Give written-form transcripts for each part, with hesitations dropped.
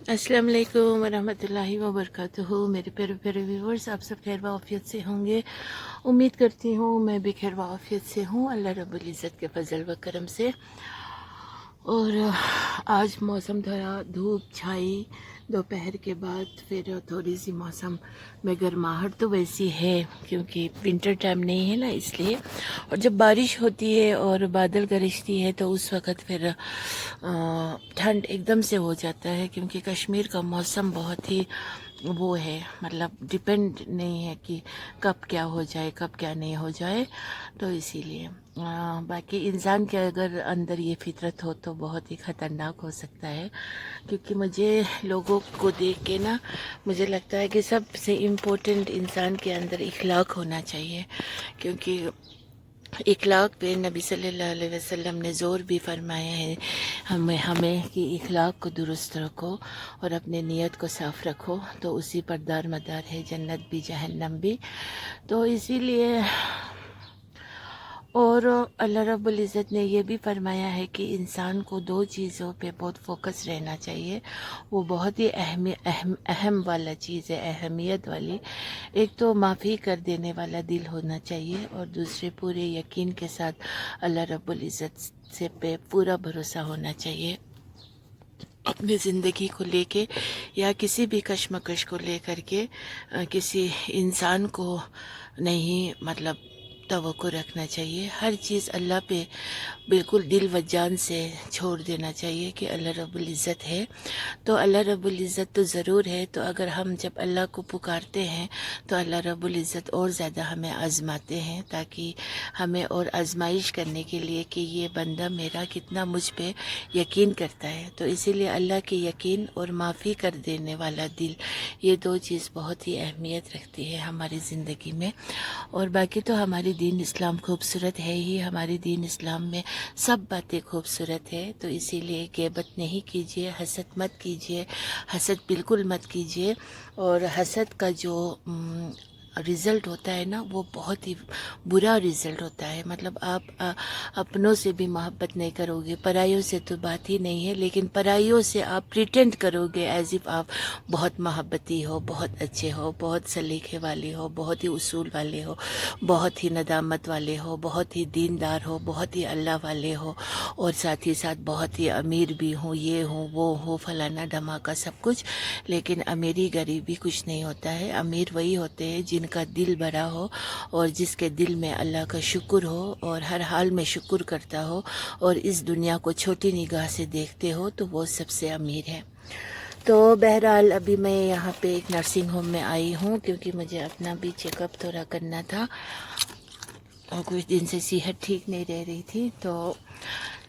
अस्सलाम वालेकुम वरहमतुल्लाहि वबरकातुहू। मेरे प्यारे प्यारे व्यूवर्स, आप सब खैर आफियत से होंगे। उम्मीद करती हूँ मैं भी खैर आफियत से हूँ, अल्लाह रब्बुल इज़्ज़त के फजल व करम से। और आज मौसम थोड़ा धूप छाई, दोपहर के बाद फिर थोड़ी सी मौसम में गर्माहट तो वैसी है क्योंकि विंटर टाइम नहीं है ना, इसलिए। और जब बारिश होती है और बादल गरजती है तो उस वक़्त फिर ठंड एकदम से हो जाता है, क्योंकि कश्मीर का मौसम बहुत ही वो है, मतलब डिपेंड नहीं है कि कब क्या हो जाए कब क्या नहीं हो जाए। तो इसीलिए बाकी इंसान के अगर अंदर ये फितरत हो तो बहुत ही ख़तरनाक हो सकता है। क्योंकि मुझे लोगों को देख के ना मुझे लगता है कि सबसे इम्पोर्टेंट इंसान के अंदर इखलाक होना चाहिए, क्योंकि इखलाक पे नबी सल्लल्लाहु अलैहि वसल्लम ने ज़ोर भी फरमाया है हमें कि इखलाक को दुरुस्त रखो और अपने नीयत को साफ़ रखो, तो उसी पर दार मदार है जन्नत भी जहन्नम भी। तो इसीलिए और अल्लाह रब्बुल इज़्ज़त ने ये भी फरमाया है कि इंसान को दो चीज़ों पे बहुत फोकस रहना चाहिए। वो बहुत ही अहम वाला चीज़ है, अहमियत वाली। एक तो माफ़ी कर देने वाला दिल होना चाहिए, और दूसरे पूरे यकीन के साथ अल्लाह रब्बुल इज़्ज़त से पे पूरा भरोसा होना चाहिए अपनी ज़िंदगी को लेके, या किसी भी कश्मकश को लेकर के किसी इंसान को नहीं, मतलब तवक्को रखना चाहिए। हर चीज़ अल्लाह पे बिल्कुल दिल व जान से छोड़ देना चाहिए कि अल्लाह रब्बुल इज़्ज़त है तो अल्लाह रब्बुल इज़्ज़त तो ज़रूर है। तो अगर हम जब अल्लाह को पुकारते हैं तो अल्लाह रब्बुल इज़्ज़त और ज़्यादा हमें आज़माते हैं, ताकि हमें और आजमाइश करने के लिए कि ये बंदा मेरा कितना मुझ पे यकीन करता है। तो इसीलिए अल्लाह के यकीन और माफ़ी कर देने वाला दिल, ये दो चीज़ बहुत ही अहमियत रखती है हमारी ज़िंदगी में। और बाकी तो हमारी दीन इस्लाम खूबसूरत है ही, हमारी दीन इस्लाम में सब बातें खूबसूरत है। तो इसीलिए ग़ीबत नहीं कीजिए, हसद मत कीजिए, हसद बिल्कुल मत कीजिए। और हसद का जो रिज़ल्ट होता है ना, वो बहुत ही बुरा रिज़ल्ट होता है। मतलब आप अपनों से भी मोहब्बत नहीं करोगे, पराइयों से तो बात ही नहीं है, लेकिन पराइयों से आप प्रिटेंड करोगे एज इफ़ आप बहुत मोहब्बती हो, बहुत अच्छे हो, बहुत सलीके वाले हो, बहुत ही उसूल वाले हो, बहुत ही नदामत वाले हो, बहुत ही दीनदार हो, बहुत ही अल्लाह वाले हो, और साथ ही साथ बहुत ही अमीर भी हो, ये हो वो हो, फलाना धमाका सब कुछ। लेकिन अमीरी गरीबी कुछ नहीं होता है। अमीर वही होते हैं जिनका दिल बड़ा हो, और जिसके दिल में अल्लाह का शुक्र हो, और हर हाल में शुक्र करता हो, और इस दुनिया को छोटी निगाह से देखते हो, तो वो सबसे अमीर है। तो बहरहाल अभी मैं यहाँ पे एक नर्सिंग होम में आई हूँ, क्योंकि मुझे अपना भी चेकअप थोड़ा करना था, और कुछ दिन से सेहत ठीक नहीं रह रही थी। तो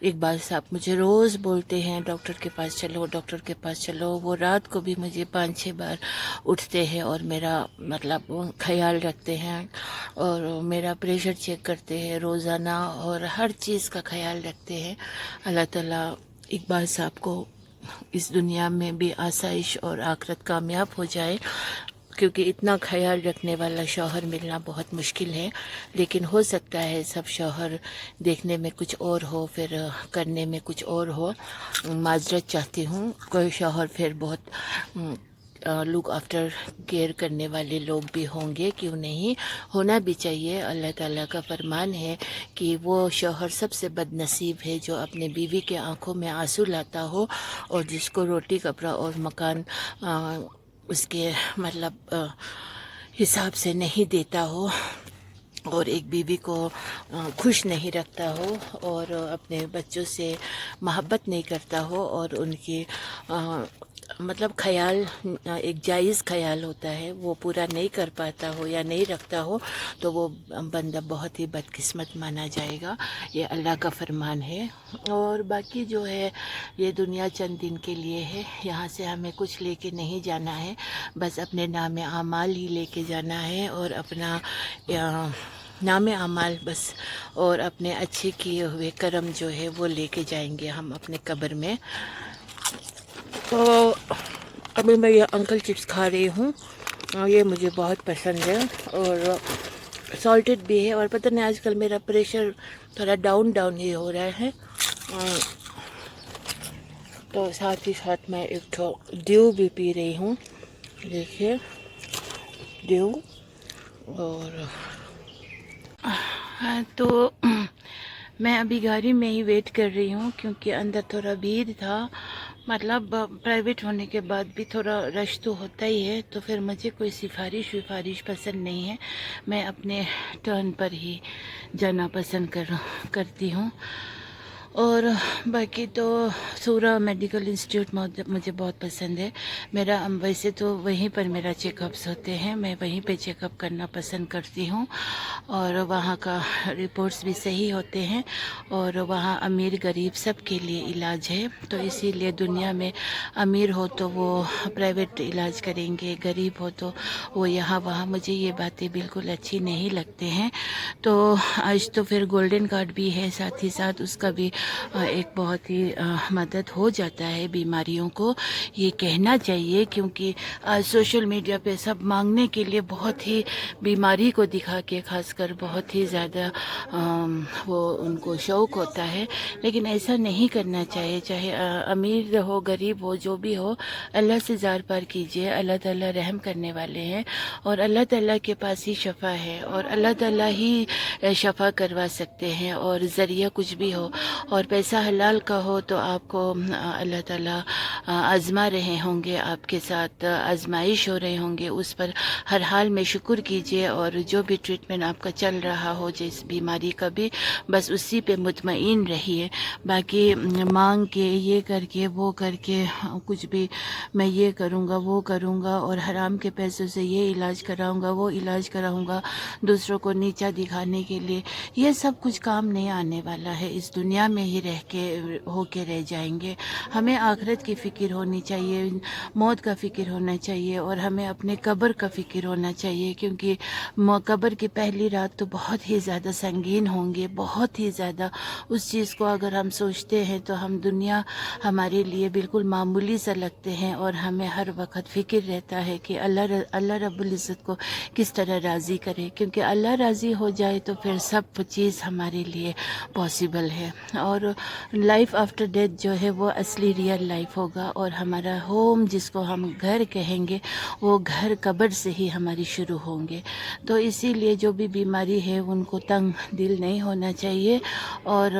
इकबाल साहब मुझे रोज़ बोलते हैं डॉक्टर के पास चलो, डॉक्टर के पास चलो। वो रात को भी मुझे 5-6 बार उठते हैं और मेरा मतलब ख्याल रखते हैं, और मेरा प्रेशर चेक करते हैं रोज़ाना, और हर चीज़ का ख्याल रखते हैं। अल्लाह ताला इकबाल साहब को इस दुनिया में भी आसाइश और आखिरत कामयाब हो जाए, क्योंकि इतना ख्याल रखने वाला शौहर मिलना बहुत मुश्किल है। लेकिन हो सकता है सब शौहर देखने में कुछ और हो, फिर करने में कुछ और हो। माजरत चाहती हूँ, कोई शौहर फिर बहुत लुक आफ्टर केयर करने वाले लोग भी होंगे, क्यों नहीं, होना भी चाहिए। अल्लाह ताला का फरमान है कि वो शौहर सबसे बदनसीब है जो अपने बीवी के आंखों में आंसू लाता हो, और जिसको रोटी कपड़ा और मकान उसके मतलब हिसाब से नहीं देता हो, और एक बीवी को खुश नहीं रखता हो, और अपने बच्चों से मोहब्बत नहीं करता हो, और उनकी मतलब ख्याल एक जायज़ ख्याल होता है वो पूरा नहीं कर पाता हो या नहीं रखता हो, तो वो बंदा बहुत ही बदकिस्मत माना जाएगा। ये अल्लाह का फरमान है। और बाकी जो है, ये दुनिया चंद दिन के लिए है, यहाँ से हमें कुछ लेके नहीं जाना है, बस अपने नाम आमाल ही लेके जाना है, और अपना नाम अमाल बस, और अपने अच्छे किए हुए कर्म जो है वो लेके जाएंगे हम अपने कब्र में। तो अभी मैं ये अंकल चिप्स खा रही हूँ, ये मुझे बहुत पसंद है, और सॉल्टेड भी है। और पता नहीं आजकल मेरा प्रेशर थोड़ा डाउन ही हो रहा है। तो साथ ही साथ मैं एक तो ड्यू भी पी रही हूँ, देखिए ड्यू। और हाँ, तो मैं अभी गाड़ी में ही वेट कर रही हूँ क्योंकि अंदर थोड़ा भीड़ था। मतलब प्राइवेट होने के बाद भी थोड़ा रश तो होता ही है, तो फिर मुझे कोई सिफारिश पसंद नहीं है। मैं अपने टर्न पर ही जाना पसंद करती हूँ। और बाकी तो सूरा मेडिकल इंस्टीट्यूट मुझे बहुत पसंद है। मेरा वैसे तो वहीं पर मेरा चेकअप्स होते हैं, मैं वहीं पे चेकअप करना पसंद करती हूँ। और वहाँ का रिपोर्ट्स भी सही होते हैं, और वहाँ अमीर गरीब सब के लिए इलाज है। तो इसीलिए दुनिया में अमीर हो तो वो प्राइवेट इलाज करेंगे, गरीब हो तो वो यहाँ वहाँ। मुझे ये बातें बिल्कुल अच्छी नहीं लगते हैं। तो आज तो फिर गोल्डन कार्ड भी है, साथ ही साथ उसका भी एक बहुत ही मदद हो जाता है बीमारियों को, ये कहना चाहिए। क्योंकि आज सोशल मीडिया पे सब मांगने के लिए बहुत ही बीमारी को दिखा के, खासकर बहुत ही ज़्यादा वो उनको शौक होता है। लेकिन ऐसा नहीं करना चाहिए, चाहे अमीर हो गरीब हो जो भी हो, अल्लाह से जार पार कीजिए। अल्लाह ताला रहम करने वाले हैं, और अल्लाह ताला के पास ही शफा है, और अल्लाह ताला ही शफा करवा सकते हैं। और ज़रिया कुछ भी हो, और पैसा हलाल का हो तो आपको अल्लाह ताला आज़मा रहे होंगे, आपके साथ आजमाइश हो रहे होंगे, उस पर हर हाल में शुक्र कीजिए। और जो भी ट्रीटमेंट आपका चल रहा हो जिस बीमारी का भी, बस उसी पे मुतमईन रहिए। बाकी मांग के, ये करके वो करके, कुछ भी मैं ये करूँगा वो करूँगा, और हराम के पैसों से ये इलाज कराऊँगा वो इलाज कराऊँगा, दूसरों को नीचा दिखाने के लिए, ये सब कुछ काम नहीं आने वाला है। इस दुनिया में ही रह के होके रह जाएंगे। हमें आखिरत की फ़िक्र होनी चाहिए, मौत का फ़िक्र होना चाहिए, और हमें अपने कब्र का फ़िक्र होना चाहिए। क्योंकि कब्र की पहली रात तो बहुत ही ज़्यादा संगीन होंगे, बहुत ही ज़्यादा। उस चीज़ को अगर हम सोचते हैं तो हम दुनिया हमारे लिए बिल्कुल मामूली सा लगते हैं, और हमें हर वक्त फ़िक्र रहता है कि अल्लाह रब्बुल इज़्ज़त को किस तरह राज़ी करे। क्योंकि अल्लाह राज़ी हो जाए तो फिर सब चीज़ हमारे लिए पॉसिबल है। और लाइफ आफ्टर डेथ जो है वो असली रियल लाइफ होगा, और हमारा होम जिसको हम घर कहेंगे, वो घर कब्र से ही हमारी शुरू होंगे। तो इसीलिए जो भी बीमारी है उनको तंग दिल नहीं होना चाहिए, और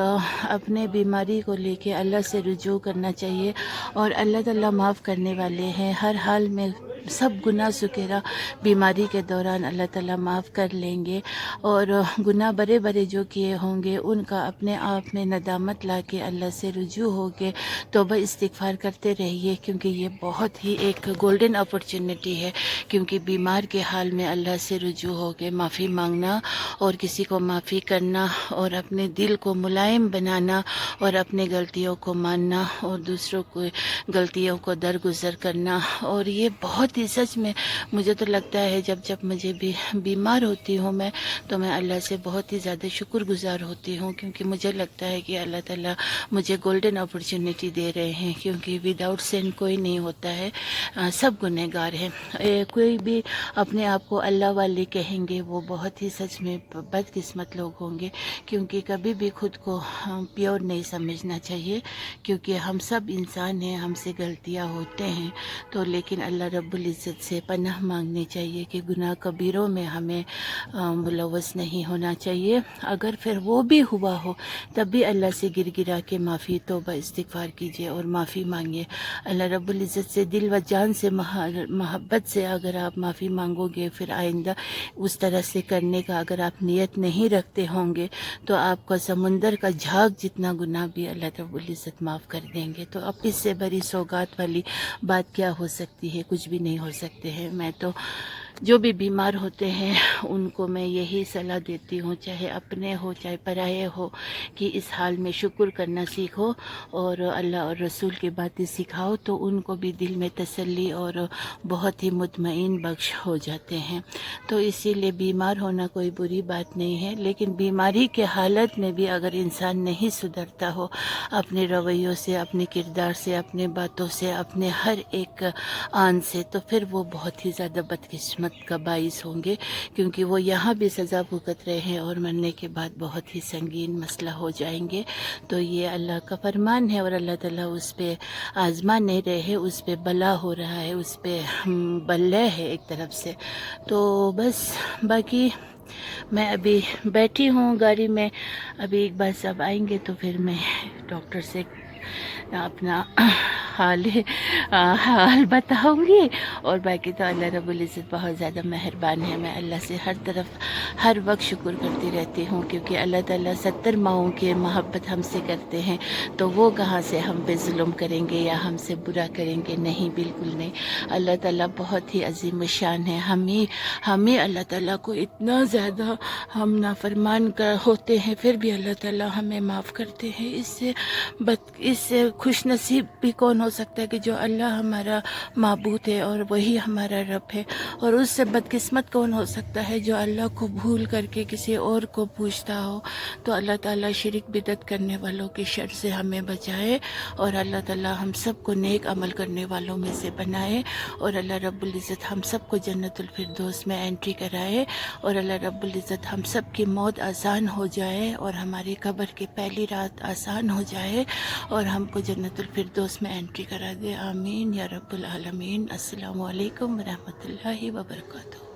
अपने बीमारी को लेके अल्लाह से रुजू करना चाहिए। और अल्लाह ताला माफ़ करने वाले हैं, हर हाल में सब गुनाह सुकेरा बीमारी के दौरान अल्लाह ताला माफ़ कर लेंगे। और गुनाह बड़े बड़े जो किए होंगे उनका अपने आप में नदामत ला के अल्लाह से रुजू हो के तौबा इस्तिग़फ़ार करते रहिए। क्योंकि ये बहुत ही एक गोल्डन अपॉर्चुनिटी है। क्योंकि बीमार के हाल में अल्लाह से रुजू हो के माफ़ी मांगना, और किसी को माफ़ी करना, और अपने दिल को मुलायम बनाना, और अपने गलतियों को मानना, और दूसरों को गलतियों को दरगुजर करना। और ये बहुत ही सच में मुझे तो लगता है जब मुझे भी बीमार होती हूँ मैं, तो मैं अल्लाह से बहुत ही ज़्यादा शुक्रगुजार होती हूँ। क्योंकि मुझे लगता है कि अल्लाह ताला मुझे गोल्डन अपॉर्चुनिटी दे रहे हैं। क्योंकि विदाउट सिन कोई नहीं होता है, सब गुनहगार हैं। कोई भी अपने आप को अल्लाह वाले कहेंगे वो बहुत ही सच में बदकिस्मत लोग होंगे। क्योंकि कभी भी खुद को प्योर नहीं समझना चाहिए। क्योंकि हम सब इंसान हैं, हमसे गलतियाँ होते हैं। तो लेकिन अल्लाह रब्बुल इज़्ज़त से पनाह मांगनी चाहिए कि गुनाह कबीरों में हमें मुलव्वस नहीं होना चाहिए। अगर फिर वो भी हुआ हो तब भी अल्लाह से गिरा के माफ़ी तौबा इस्तिग़फ़ार कीजिए और माफ़ी मांगिए। अल्लाह रब्बुल इज़्ज़त से दिल व जान से मोहब्बत से अगर आप माफ़ी मांगोगे, फिर आइंदा उस तरह से करने का अगर आप नियत नहीं रखते होंगे, तो आपका समुंदर का झाग जितना गुनाह भी अल्लाह रब्बुल इज़्ज़त माफ़ कर देंगे। तो अब इससे बड़ी सौगात वाली बात क्या हो सकती है? कुछ भी नहीं हो सकते हैं। मैं तो जो भी बीमार होते हैं उनको मैं यही सलाह देती हूँ, चाहे अपने हो चाहे पराये हो, कि इस हाल में शुक्र करना सीखो, और अल्लाह और रसूल की बातें सिखाओ, तो उनको भी दिल में तसल्ली और बहुत ही मुतमईन बख्श हो जाते हैं। तो इसीलिए बीमार होना कोई बुरी बात नहीं है। लेकिन बीमारी के हालत में भी अगर इंसान नहीं सुधरता हो अपने रवैयों से, अपने किरदार से, अपने बातों से, अपने हर एक आन से, तो फिर वो बहुत ही ज़्यादा बदकिस्मत رحمت کا باعث ہوں گے، کیونکہ وہ یہاں بھی سزا بھگت رہے ہیں اور مرنے کے بعد بہت ہی سنگین مسئلہ ہو جائیں گے۔ تو یہ اللہ کا فرمان ہے اور اللہ تعالیٰ اس پہ آزما نہیں رہے ہیں، اس پہ بلا ہو رہا ہے، اس پہ بلے ہے ایک طرف سے۔ تو بس باقی میں ابھی بیٹھی ہوں گاڑی میں، ابھی ایک بار سب آئیں گے تو پھر میں ڈاکٹر سے اپنا حال بتاؤں گی، اور باقی تو اللہ رب العزت بہت زیادہ مہربان ہے۔ میں اللہ سے ہر طرف ہر وقت شکر کرتی رہتی ہوں، کیونکہ اللہ تعالیٰ 70 ماؤں کی محبت ہم سے کرتے ہیں، تو وہ کہاں سے ہم پہ ظلم کریں گے یا ہم سے برا کریں گے؟ نہیں، بالکل نہیں۔ اللہ تعالیٰ بہت ہی عظیم الشان ہے۔ ہمیں اللہ تعالیٰ کو اتنا زیادہ ہم نافرمان ہوتے ہیں، پھر بھی اللہ تعالیٰ ہمیں معاف کرتے ہیں۔ اس سے خوش نصیب بھی کون ہو سکتا ہے کہ جو اللہ ہمارا معبود ہے اور وہی ہمارا رب ہے، اور اس سے بدقسمت کون ہو سکتا ہے جو اللہ کو بھول کر کے کسی اور کو پوچھتا ہو؟ تو اللہ تعالیٰ شرک بدعت کرنے والوں کی شر سے ہمیں بچائے، اور اللہ تعالیٰ ہم سب کو نیک عمل کرنے والوں میں سے بنائے، اور اللہ رب العزت ہم سب کو جنت الفردوس میں انٹری کرائے، اور اللہ رب العزت ہم سب کی موت آسان ہو جائے اور ہماری قبر کی پہلی رات آسان ہو جائے، اور ہم کو جنت الفردوس میں انٹری کرا دے۔ آمین یا رب العالمین۔ السلام علیکم ورحمۃ اللہ وبرکاتہ۔